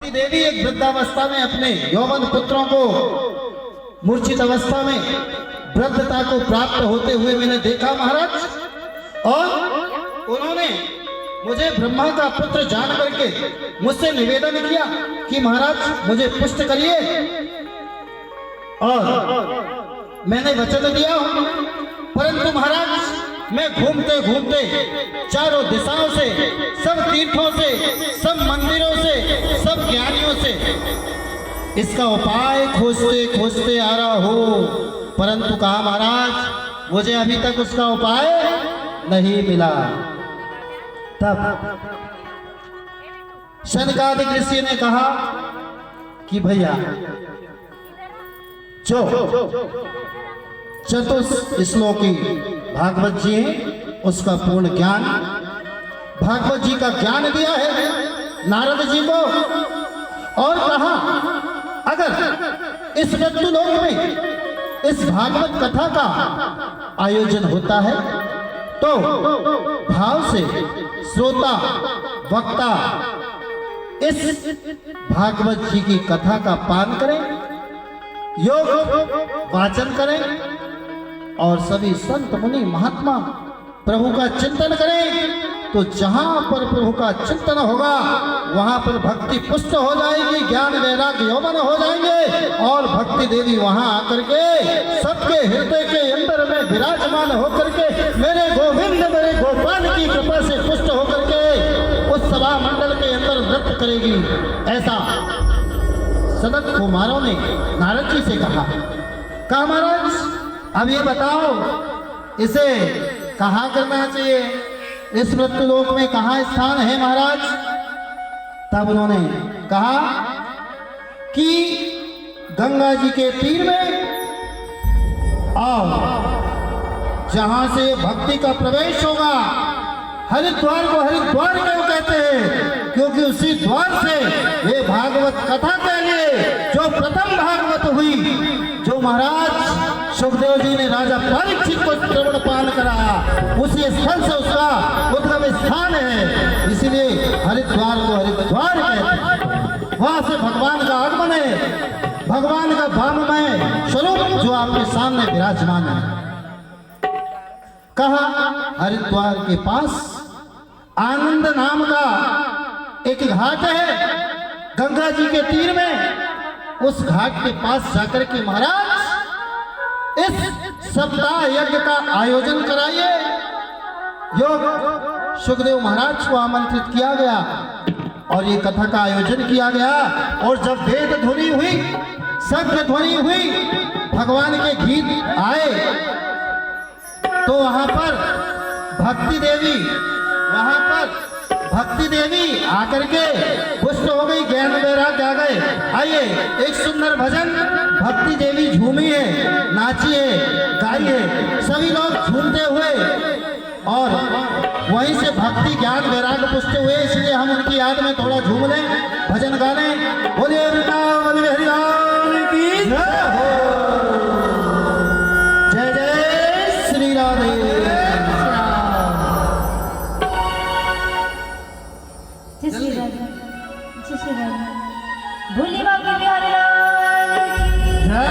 भक्ति देवी एक वृद्धावस्था में अपने यौवन पुत्रों को मूर्छित अवस्था में वृद्धता को प्राप्त होते हुए मैंने देखा महाराज, और उन्होंने मुझे ब्रह्मा का पुत्र जान करके मुझसे निवेदन किया कि महाराज मुझे पुष्ट करिए, और मैंने वचन दिया हूं। परंतु महाराज मैं घूमते घूमते चारों दिशाओं से, सब तीर्थों से, सब मंदिरों से, सब ज्ञानियों से इसका उपाय खोजते खोजते आ रहा हूं, परंतु कहा महाराज मुझे अभी तक उसका उपाय नहीं मिला। तब शनकादिक ऋषि ने कहा कि भैया जो चतुश्लोकी भागवत जी हैं उसका पूर्ण ज्ञान, भागवत जी का ज्ञान दिया है नारद जी को, और कहा अगर इस मृत्युलोक में इस भागवत कथा का आयोजन होता है तो भाव से श्रोता वक्ता इस भागवत जी की कथा का पान करें, योग वाचन करें, और सभी संत मुनि महात्मा प्रभु का चिंतन करें, तो जहां पर प्रभु का चिंतन होगा वहां पर भक्ति पुष्ट हो जाएगी, ज्ञान वैराग्य यौवन हो जाएंगे, और भक्ति देवी वहां आकर के सबके हृदय के अंदर में विराजमान होकर के मेरे गोविंद मेरे गोपाल की कृपा से पुष्ट होकर के उस सभा मंडल के अंदर नृत्य करेगी। ऐसा सनत कुमारों ने नारद जी से कहा महाराज अब ये बताओ इसे कहाँ करना चाहिए, इस मृत्युलोक में कहाँ स्थान है महाराज। तब उन्होंने कहा कि गंगा जी के तीर में आओ, जहां से भक्ति का प्रवेश होगा, हरिद्वार को हरिद्वार क्यों कहते हैं, क्योंकि उसी द्वार से ये भागवत कथा के लिए जो प्रथम भागवत हुई, जो महाराज सुखदेव जी ने राजा परीक्षित को श्रवण पान कराया, उसी स्थल से उसका उद्गम स्थान है, इसलिए हरिद्वार को हरिद्वार कहते हैं। वहां से भगवान का आगमन है, भगवान का भावमय स्वरूप जो आपके सामने विराजमान है। कहा हरिद्वार के पास आनंद नाम का एक घाट है गंगा जी के तीर में, उस घाट के पास जाकर के महाराज इस सप्ताह यज्ञ का आयोजन कराइए। योग सुखदेव महाराज को आमंत्रित किया गया और ये कथा का आयोजन किया गया, और जब वेद ध्वनि हुई, शंख ध्वनि हुई, भगवान के गीत आए, तो वहां पर भक्ति देवी आकर के पुष्ट हो गई, ज्ञान वैराग्य आ गए। आइए एक सुंदर भजन, भक्ति देवी झूमी है, नाची है, गाई है, सभी लोग झूमते हुए, और वहीं से भक्ति ज्ञान वैराग्य पुष्ट हुए, इसलिए हम उनकी याद में थोड़ा झूम लें, भजन गा लें। बोलिए हरिराम की जय हो, जय जय श्री राधे। भोले बाबा बिहारी लाल की जय।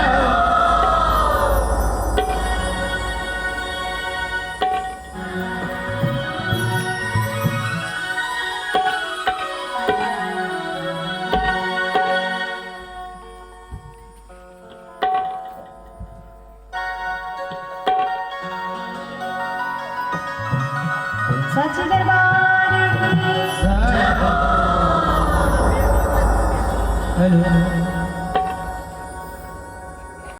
सच्चे दरबार की जय। हेलो।